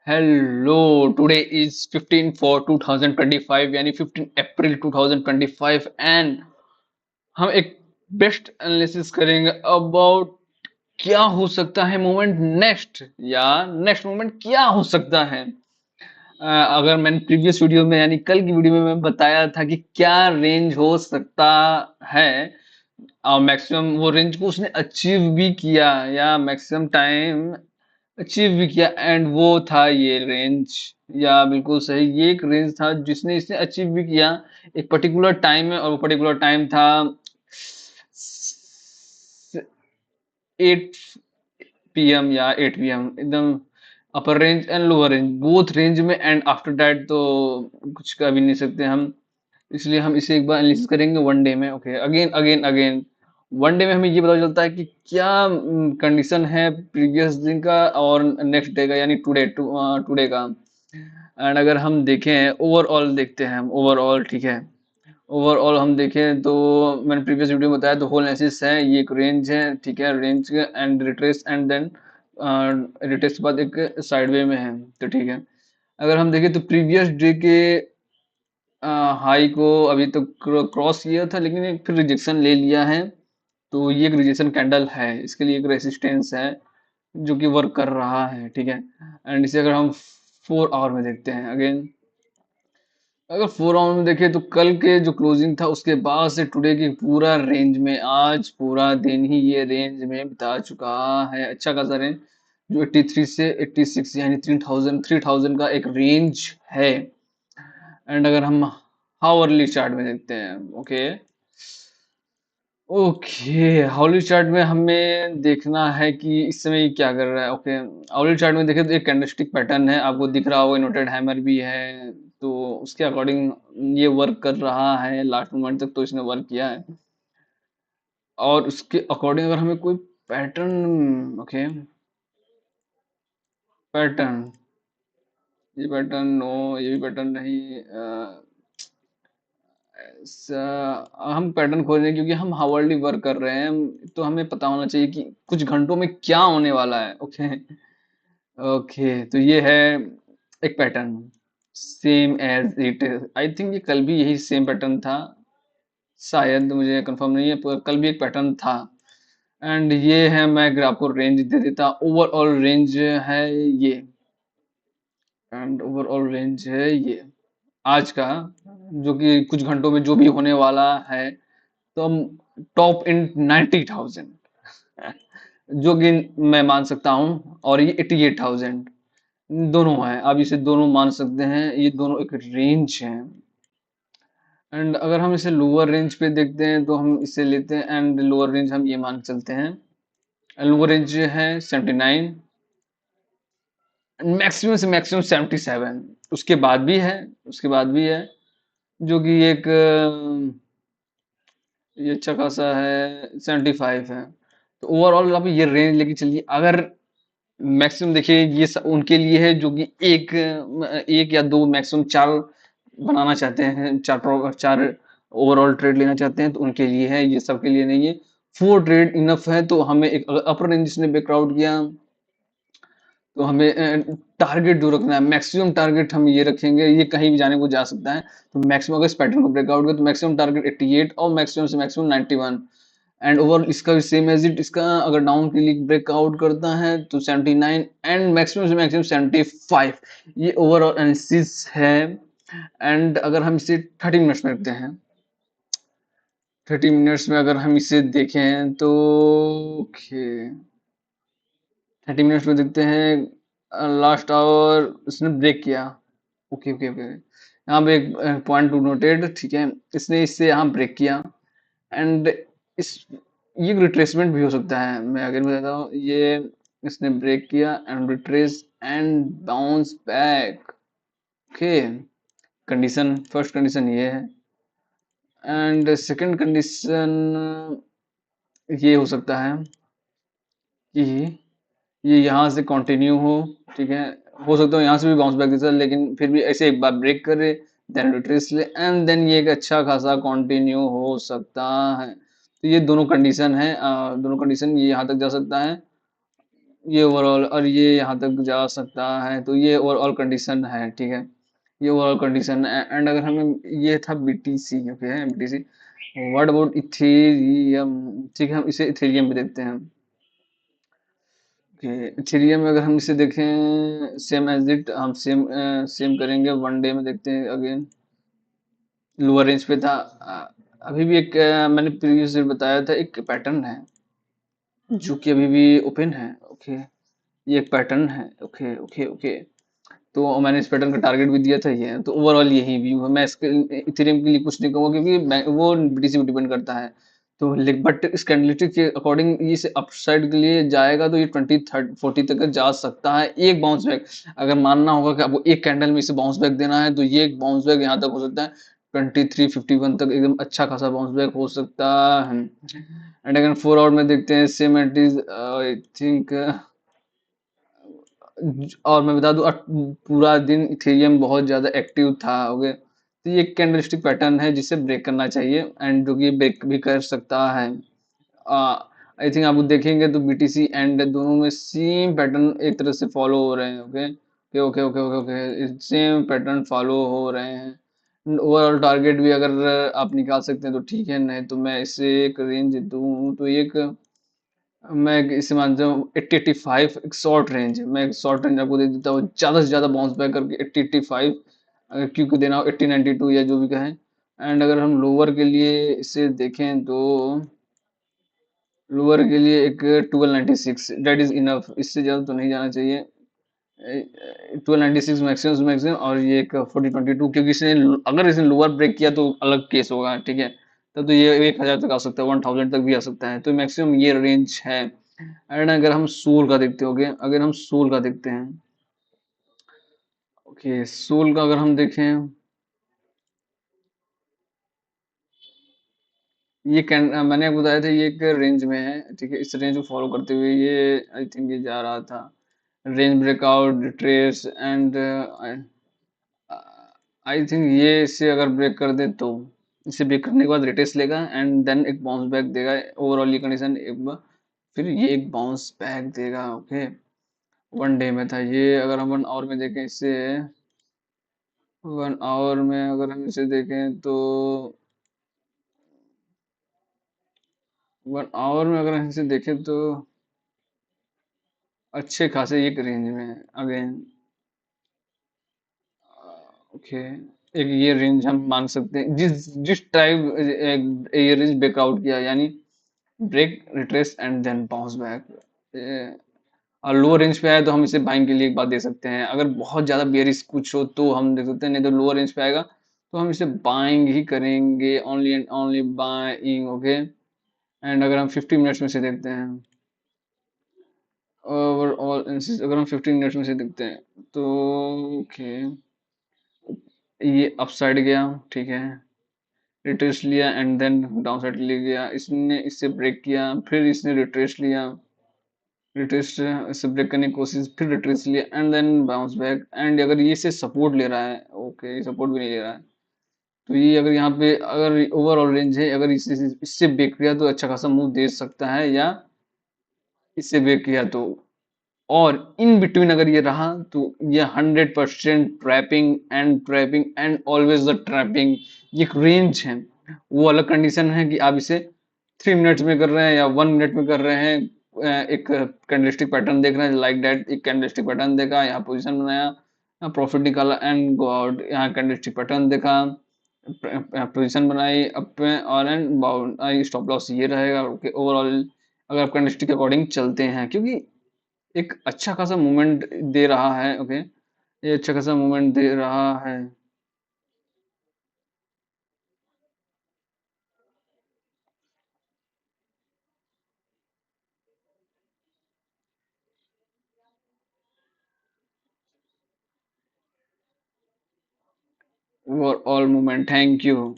Hello. Today is 15 for 2025 यानी 15 अप्रैल 2025 and हम एक बेस्ट एनालिसिस करेंगे अबाउट क्या हो सकता है मोमेंट नेक्स्ट या नेक्स्ट मोमेंट क्या हो सकता है। अगर मैंने प्रीवियस वीडियो में यानी कल की वीडियो में मैं बताया था कि क्या रेंज हो सकता है और मैक्सिमम वो रेंज को उसने अचीव भी किया या मैक्सिमम टाइम अचीव भी किया एंड वो था ये रेंज। या बिल्कुल सही, ये एक रेंज था जिसने इसने अचीव भी किया एक पर्टिकुलर टाइम में, और वो पर्टिकुलर टाइम था 8 PM या 8 PM, एकदम अपर range and lower range both range में, एंड आफ्टर दैट तो कुछ कर भी नहीं सकते हम। इसलिए हम इसे एक बार एनालिसिस करेंगे वन डे में। Okay, again again again one day में हमें ये पता चलता है कि क्या कंडीशन है प्रीवियस दिन का और नेक्स्ट डे का यानी टुडे का। एंड अगर हम देखें ओवरऑल, देखते हैं हम ओवरऑल, ठीक है। ओवरऑल हम देखें तो मैंने प्रीवियस वीडियो में बताया तो होल एनालिसिस है, ये एक रेंज है, ठीक है। Range and retrace and then retrace के बाद एक साइडवे में है, तो ठीक है। अगर हम देखें तो प्रीवियस डे के हाई को अभी तक क्रॉस किया था, लेकिन एक फिर रिजेक्शन ले लिया है। तो ये एक रिजेक्शन कैंडल है, इसके लिए एक रेसिस्टेंस है जो कि वर्क कर रहा है, ठीक है। एंड इसे अगर हम 4 आवर में देखते हैं अगेन, अगर 4 आवर में देखें तो कल के जो क्लोजिंग था उसके बाद से टुडे की पूरा रेंज में आज पूरा दिन ही ये रेंज में बिता चुका है, अच्छा खासा रेंज जो 83 से 86 यानी 3000 का एक रेंज है। एंड अगर हम हावरली चार्ट में देखते हैं, ओके ओके, हाउली चार्ट में हमें देखना है कि इस समय ये क्या कर रहा है। ओके, हाउली चार्ट में देखें तो एक कैंडलस्टिक पैटर्न है, आपको दिख रहा होगा, इन्वर्टेड हैमर भी है। तो उसके अकॉर्डिंग ये वर्क कर रहा है, लास्ट मोमेंट तक तो इसने वर्क किया है। और उसके अकॉर्डिंग अगर हमें कोई पैटर्न, ओके, पैटर्न, ये पैटर्न नो, ये भी पैटर्न नहीं। हम पैटर्न खोज रहे हैं क्योंकि हम हावर्डली वर्क कर रहे हैं, तो हमें पता होना चाहिए कि कुछ घंटों में क्या होने वाला है। ओके ओके, तो ये है एक pattern, same as it. I think ये कल भी यही सेम पैटर्न था, शायद, मुझे कंफर्म नहीं है, पर कल भी एक पैटर्न था। एंड ये है, मैं अगर आपको रेंज दे देता, ओवरऑल रेंज है ये, एंड ओवरऑल रेंज है ये आज का, जो कि कुछ घंटों में जो भी होने वाला है। तो हम टॉप इन 90,000 जो कि मैं मान सकता हूँ, और ये 88,000 दोनों है, आप इसे दोनों मान सकते हैं, ये दोनों एक रेंज है। एंड अगर हम इसे लोअर रेंज पे देखते हैं तो हम इसे लेते हैं, एंड लोअर रेंज हम ये मान के चलते हैं, लोअर रेंज है 79, मैक्सिमम से मैक्सिमम 77, उसके बाद भी है, उसके बाद भी है, जो कि एक ये अच्छा खासा है 75 है। तो ओवरऑल आप ये रेंज लेके चलिए। अगर मैक्सिमम देखिए, ये उनके लिए है जो कि एक या दो मैक्सिमम चार बनाना चाहते हैं, चार ओवरऑल ट्रेड लेना चाहते हैं, तो उनके लिए है, ये सबके लिए नहीं है। 4 ट्रेड इनफ है। तो हमें एक अपर रेंज जिसने ब्रेकआउट किया, तो हमें टारगेट जो रखना है, मैक्सिमम टारगेट हम ये रखेंगे, ये कहीं भी जाने को जा सकता है। तो मैक्सिमम अगर इस पैटर्न को ब्रेकआउट करे तो मैक्सिमम टारगेट 88 और मैक्सिमम से मैक्सिमम 91। एंड ओवरऑल इसका भी सेम एज इट, इसका अगर डाउन के लिए ब्रेकआउट करता है तो 79 एंड मैक्सिमम से मैक्सिमम 75। ये ओवरऑल एनालिसिस है। एंड अगर हम इसे 30 मिनट्स में रखते हैं, 30 मिनट्स में अगर हम इसे देखें तो ओके, 30 मिनट्स में देखते हैं, लास्ट आवर उसने ब्रेक किया। ओके ओके ओके, यहाँ पे एक पॉइंट टू नोटेड, ठीक है। इसने इससे यहाँ ब्रेक किया, एंड इस ये रिट्रेसमेंट भी हो सकता है, मैं अगर बताता हूँ, ये इसने ब्रेक किया and retrace and bounce back. Okay, condition, first condition ये है। एंड सेकंड कंडीशन ये हो सकता है कि ये यहाँ से कंटिन्यू हो, ठीक है। हो सकता है यहाँ से भी बाउंस बैक दे, लेकिन फिर भी ऐसे एक बार ब्रेक करे, देन रिट्रेस ले, एंड देन ये एक अच्छा खासा कंटिन्यू हो सकता है। तो ये दोनों कंडीशन है, दोनों कंडीशन, ये यहाँ तक जा सकता है, ये ओवरऑल और ये यहाँ तक जा सकता है, तो ये ओवरऑल कंडीशन है, ठीक है। ये ओवरऑल कंडीशन एंड अगर हमें ये था BTC, okay BTC. What about Ethereum? ठीक है, हम इसे इथेरियम में देखते हैं। ओके, इथेरियम में अगर हम इसे देखें सेम एज इट, हम सेम करेंगे, वन डे में देखते हैं अगेन। लोअर रेंज पे था। अभी भी एक मैंने प्रीवियस बताया था, एक पैटर्न है जो कि अभी भी ओपन है, ओके। ये एक पैटर्न है, ओके ओके ओके। तो मैंने इस पैटर्न का टारगेट भी दिया था, ये तो ओवरऑल यही व्यू है। मैं इसके इथेरियम के लिए कुछ नहीं कहूँगा क्योंकि वो बीटीसी पे डिपेंड करता है। तो बट इस कैंडलिस्टिक के अकॉर्डिंग ये से अपसाइड के लिए जाएगा, तो ये 20 30 40 तक जा सकता है, एक बाउंस बैक। अगर मानना होगा कि आपको एक कैंडल में इसे बाउंस बैक देना है, तो ये एक बाउंस बैक यहाँ तक हो सकता है, 2351 तक एकदम अच्छा खासा बाउंस बैक हो सकता है। एंड अगर 4 आवर में देखते हैं, same it is I think. और मैं बता दूं, पूरा दिन इथेरियम बहुत ज्यादा एक्टिव था, ओके। तो ये कैंडलस्टिक पैटर्न है जिसे ब्रेक करना चाहिए, एंड जो कि ब्रेक भी कर सकता है। आई थिंक आप देखेंगे तो बीटीसी एंड दोनों में सेम पैटर्न एक तरह से फॉलो हो रहे हैं, okay okay okay okay okay, same pattern follow हो रहे हैं। ओवरऑल टारगेट भी अगर आप निकाल सकते हैं तो ठीक है, नहीं तो मैं इसे एक रेंज दूं तो एक, मैं इसे मानता हूँ 80 85, एक शॉर्ट रेंज। मैं एक शॉर्ट रेंज आपको दे देता हूँ, ज्यादा से ज्यादा बाउंस बैक करके 80 85, अगर क्यू को देना हो 80 92 या जो भी कहें। एंड अगर हम लोअर के लिए इसे देखें तो लोअर के लिए एक 1296, डेट इज इनफ, इससे ज्यादा तो नहीं जाना चाहिए। 1296 मैक्सिमम मैक्सिमम, और ये एक 40 22, क्योंकि इसने, अगर इसने लोअर ब्रेक किया तो अलग केस होगा, ठीक है। तब तो ये 1000 तक आ सकता है, 1000 तक भी आ सकता है, तो मैक्सिमम ये रेंज है। एंड अगर हम सोल का देखते होगे, अगर हम सोल का देखते हैं, ओके सोल का अगर हम देखें, ये मैंने आपको बताया था, ये एक रेंज में है, ठीक है। इस रेंज को फॉलो करते हुए ये आई थिंक ये जा रहा था, range breakout retrace and I think ये इसे अगर ब्रेक कर दे तो, इसे ब्रेक करने के बाद रिट्रेस लेगा एंड देन एक बाउंस बैक देगा। ओवरऑल ये कंडीशन एक बार, फिर ये एक बाउंस बैक देगा, ओके। वन डे में था ये। अगर हम 1 आवर में देखें इसे, 1 आवर में अगर हम इसे देखें तो, 1 आवर में अगर हम इसे देखें तो अच्छे खासे एक रेंज में अगेन, ओके। एक ये रेंज हम मान सकते हैं, जिस जिस टाइप ये रेंज ब्रेकआउट किया, यानी break retrace and then bounce back, और लोअर रेंज पे आया तो हम इसे बाइंग के लिए एक बात दे सकते हैं। अगर बहुत ज्यादा बेयरिश कुछ हो तो हम देख सकते हैं, नहीं तो लोअर रेंज पे आएगा तो हम इसे बाइंग ही करेंगे, only and only buying, okay. And अगर हम 50 मिनट्स में से देखते हैं, ओवरऑल अगर हम 15 मिनट्स में से देखते हैं तो, ओके, ये अपसाइड गया, ठीक है, रिट्रेस लिया एंड देन डाउन साइड ले गया, इसने इससे ब्रेक किया, फिर इसने रिट्रेस लिया, रिट्रेस से ब्रेक करने की कोशिश, फिर रिट्रेस लिया and then bounce back. And अगर ये से सपोर्ट ले रहा है, ओके, ये सपोर्ट भी नहीं ले रहा है, तो ये अगर यहाँ पे अगर ओवरऑल रेंज है, अगर इससे इससे ब्रेक किया तो अच्छा खासा मूव दे सकता है, या इससे ब्रेक किया तो, और इन बिटवीन अगर ये रहा तो ये 100% trapping and always the trapping. ये एक रेंज है, वो अलग कंडीशन है कि आप इसे 3 मिनट्स में कर रहे हैं या 1 मिनट में कर रहे हैं। एक कैंडलस्टिक पैटर्न देख रहे हैं, लाइक दैट, एक कैंडलस्टिक पैटर्न देखा, यहाँ पोजीशन बनाया, प्रॉफिट निकाला एंड गो आउट, यहाँ कैंडलस्टिक पैटर्न देखा, पोजीशन बनाई अप में और एंड बाउंड, स्टॉप लॉस ये रहेगा, ओके। ओवरऑल अगर आप कैंडलस्टिक के अकॉर्डिंग चलते हैं, क्योंकि एक अच्छा खासा मूवमेंट दे रहा है, ओके, ये अच्छा खासा मूवमेंट दे रहा है। और ऑल मूवमेंट, थैंक यू।